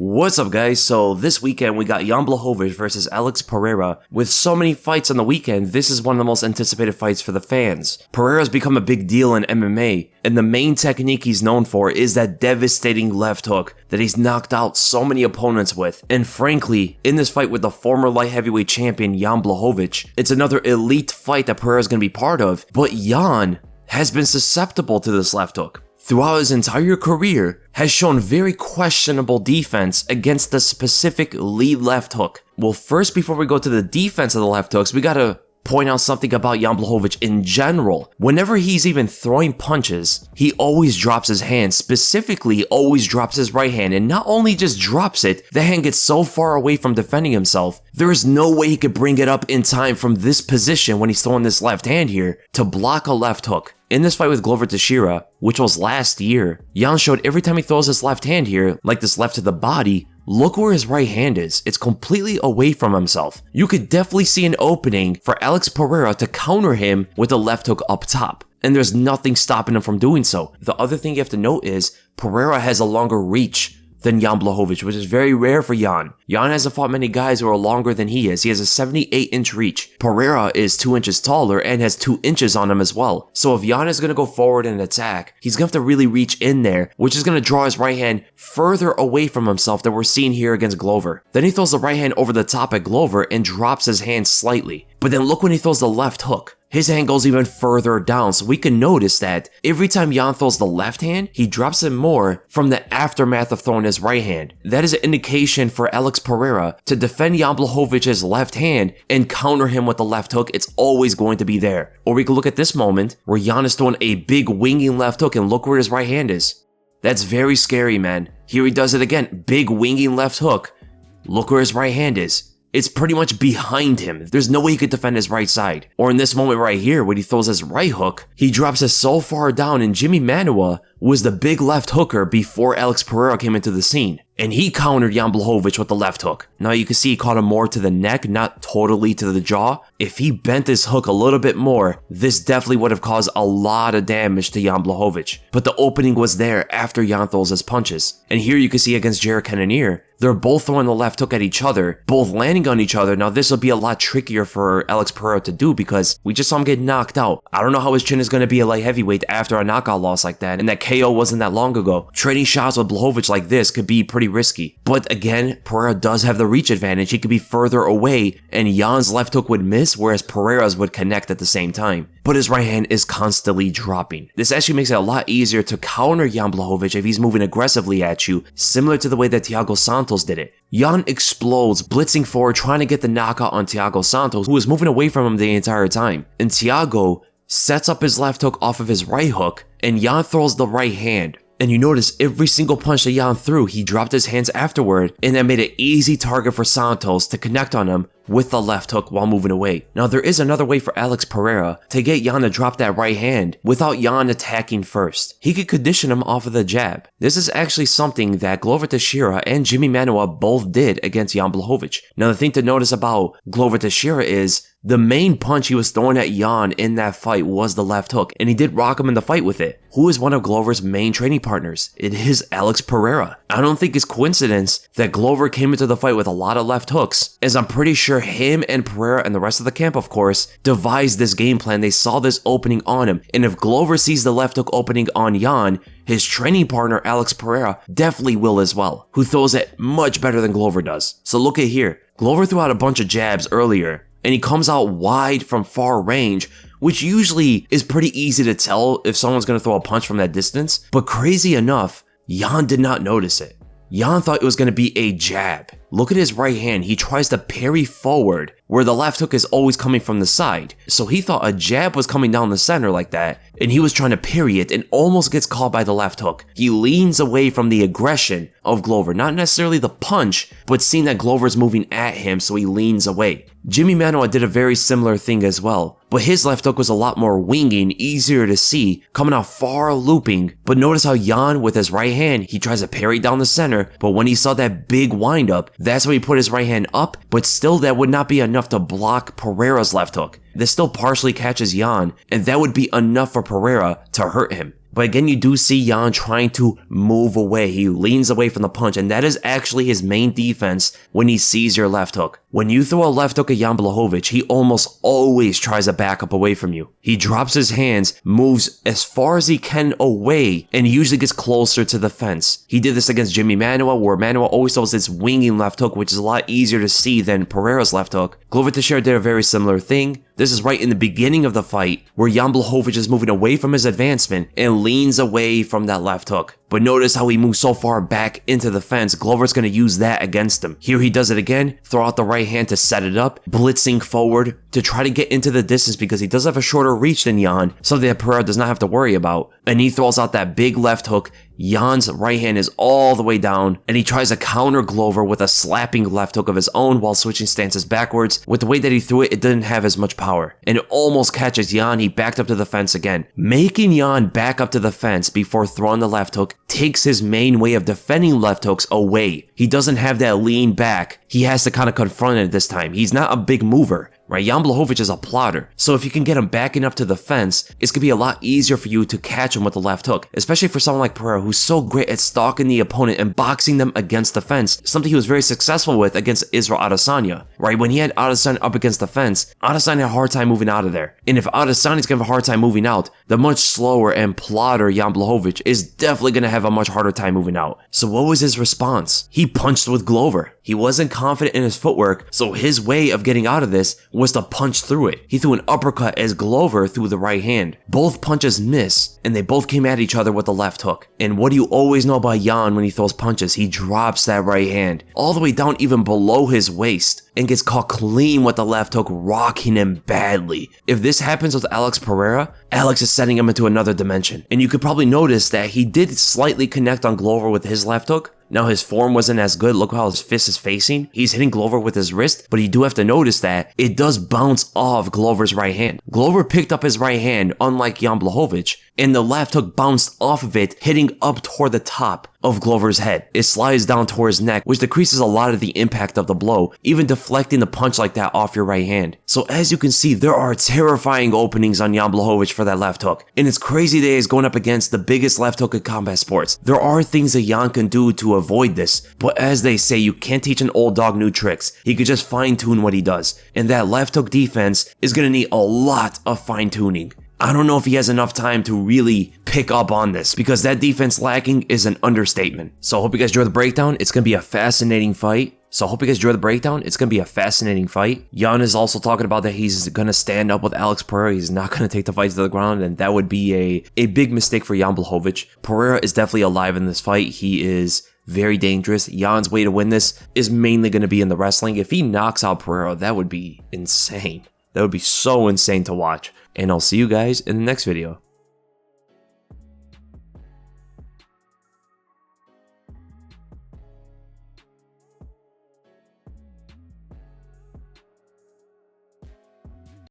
What's up, guys? So this weekend we got Jan Blachowicz versus Alex Pereira. With so many fights on the weekend, this is one of the most anticipated fights for the fans. Pereira's become a big deal in MMA, and the main technique he's known for is that devastating left hook that he's knocked out so many opponents with. And frankly, in this fight with the former light heavyweight champion Jan Blachowicz, it's another elite fight that Pereira's going to be part of, but Jan has been susceptible to this left hook. Throughout his entire career, has shown very questionable defense against the specific lead left hook. Well, first, before we go to the defense of the left hooks, we gotta point out something about Jan Blachowicz in general. Whenever he's even throwing punches, he always drops his hand. Specifically, he always drops his right hand, and not only just drops it, the hand gets so far away from defending himself, there is no way he could bring it up in time from this position when he's throwing this left hand here to block a left hook. In this fight with Glover Teixeira, which was last year, Jan showed every time he throws his left hand here, like this left to the body, look where his right hand is. It's completely away from himself. You could definitely see an opening for Alex Pereira to counter him with a left hook up top, and there's nothing stopping him from doing so. The other thing you have to note is Pereira has a longer reach than Jan Blachowicz, which is very rare for Jan. Jan hasn't fought many guys who are longer than he is. He has a 78-inch reach. Pereira is 2 inches taller and has 2 inches on him as well. So if Jan is going to go forward and attack, he's going to have to really reach in there, which is going to draw his right hand further away from himself than we're seeing here against Glover. Then he throws the right hand over the top at Glover and drops his hand slightly. But then look when he throws the left hook. His hand goes even further down, so we can notice that every time Jan throws the left hand, he drops it more from the aftermath of throwing his right hand. That is an indication for Alex Pereira to defend Jan Blachowicz's left hand and counter him with the left hook. It's always going to be there. Or we can look at this moment where Jan is throwing a big winging left hook and look where his right hand is. That's very scary, man. Here he does it again. Big winging left hook. Look where his right hand is. It's pretty much behind him. There's no way he could defend his right side. Or in this moment right here, when he throws his right hook, he drops it so far down, and Jimmy Manuwa was the big left hooker before Alex Pereira came into the scene. And he countered Jan Blachowicz with the left hook. Now you can see he caught him more to the neck, not totally to the jaw. If he bent his hook a little bit more, this definitely would have caused a lot of damage to Jan Blachowicz. But the opening was there after Jan throws his punches. And here you can see against Jared Cannonier, they're both throwing the left hook at each other, both landing on each other. Now this will be a lot trickier for Alex Pereira to do because we just saw him get knocked out. I don't know how his chin is going to be a light heavyweight after a knockout loss like that, and that KO wasn't that long ago. Trading shots with Blachowicz like this could be pretty risky. But again, Pereira does have the reach advantage. He could be further away, and Jan's left hook would miss, whereas Pereira's would connect at the same time. But his right hand is constantly dropping. This actually makes it a lot easier to counter Jan Blachowicz if he's moving aggressively at you, similar to the way that Thiago Santos did it. Jan explodes, blitzing forward, trying to get the knockout on Thiago Santos, who was moving away from him the entire time. And Thiago sets up his left hook off of his right hook, and Jan throws the right hand. And you notice every single punch that Jan threw, he dropped his hands afterward, and that made an easy target for Santos to connect on him with the left hook while moving away. Now there is another way for Alex Pereira to get Jan to drop that right hand without Jan attacking first. He could condition him off of the jab. This is actually something that Glover Teixeira and Jimmy Manuwa both did against Jan Blachowicz. Now the thing to notice about Glover Teixeira is the main punch he was throwing at Jan in that fight was the left hook, and he did rock him in the fight with it. Who is one of Glover's main training partners? It is Alex Pereira. I don't think it's coincidence that Glover came into the fight with a lot of left hooks, as I'm pretty sure him and Pereira and the rest of the camp, of course, devised this game plan. They saw this opening on him, and if Glover sees the left hook opening on Jan, his training partner Alex Pereira definitely will as well, who throws it much better than Glover does. So look at here. Glover threw out a bunch of jabs earlier, and he comes out wide from far range, which usually is pretty easy to tell if someone's going to throw a punch from that distance. But crazy enough, Jan did not notice it. Jan thought it was going to be a jab. Look at his right hand. He tries to parry forward where the left hook is always coming from the side. So he thought a jab was coming down the center like that, and he was trying to parry it and almost gets caught by the left hook. He leans away from the aggression of Glover, not necessarily the punch, but seeing that Glover's moving at him, so he leans away. Jimmy Manuwa did a very similar thing as well, but his left hook was a lot more winging, easier to see, coming out far looping. But notice how Jan, with his right hand, he tries to parry down the center, but when he saw that big windup, that's when he put his right hand up, but still that would not be enough to block Pereira's left hook. This still partially catches Jan, and that would be enough for Pereira to hurt him. But again, you do see Jan trying to move away. He leans away from the punch, and that is actually his main defense when he sees your left hook. When you throw a left hook at Jan Blachowicz, he almost always tries to back up away from you. He drops his hands, moves as far as he can away, and usually gets closer to the fence. He did this against Jimmy Manuwa, where Manuwa always throws this winging left hook, which is a lot easier to see than Pereira's left hook. Glover Teixeira did a very similar thing. This is right in the beginning of the fight, where Jan Blachowicz is moving away from his advancement and leans away from that left hook. But notice how he moves so far back into the fence. Glover's going to use that against him. Here he does it again, throw out the right hand to set it up, blitzing forward to try to get into the distance because he does have a shorter reach than Jan, something that Pereira does not have to worry about. And he throws out that big left hook. Jan's right hand is all the way down, and he tries to counter Glover with a slapping left hook of his own while switching stances backwards. With the way that he threw it, it didn't have as much power, and it almost catches Jan. He backed up to the fence again. Making Jan back up to the fence before throwing the left hook takes his main way of defending left hooks away. He doesn't have that lean back. He has to kind of confront it this time. He's not a big mover. Right, Jan Blachowicz is a plotter, so if you can get him backing up to the fence, it's gonna be a lot easier for you to catch him with the left hook, especially for someone like Pereira who's so great at stalking the opponent and boxing them against the fence, something he was very successful with against Israel Adesanya. Right, when he had Adesanya up against the fence, Adesanya had a hard time moving out of there, and if Adesanya's gonna have a hard time moving out, the much slower and plotter Jan Blachowicz is definitely gonna have a much harder time moving out. So what was his response? He punched with Glover. He wasn't confident in his footwork, so his way of getting out of this was to punch through it. He threw an uppercut as Glover threw the right hand. Both punches missed, and they both came at each other with the left hook. And what do you always know about Jan when he throws punches? He drops that right hand all the way down even below his waist and gets caught clean with the left hook, rocking him badly. If this happens with Alex Pereira, Alex is sending him into another dimension. And you could probably notice that he did slightly connect on Glover with his left hook. Now his form wasn't as good. Look how his fist is facing. He's hitting Glover with his wrist, but you do have to notice that it does bounce off Glover's right hand. Glover picked up his right hand, unlike Jan Blachowicz, and the left hook bounced off of it, hitting up toward the top of Glover's head. It slides down toward his neck, which decreases a lot of the impact of the blow, even deflecting the punch like that off your right hand. So as you can see, there are terrifying openings on Jan Blachowicz for that left hook. And it's crazy that he's going up against the biggest left hook in combat sports. There are things that Jan can do to avoid this, but as they say, you can't teach an old dog new tricks. He could just fine tune what he does. And that left hook defense is going to need a lot of fine tuning. I don't know if he has enough time to really pick up on this because that defense lacking is an understatement. So I hope you guys enjoy the breakdown. It's going to be a fascinating fight. Jan is also talking about that he's going to stand up with Alex Pereira. He's not going to take the fight to the ground, and that would be a big mistake for Jan Blachowicz. Pereira is definitely alive in this fight. He is very dangerous. Jan's way to win this is mainly going to be in the wrestling. If he knocks out Pereira, that would be insane. That would be so insane to watch. And I'll see you guys in the next video.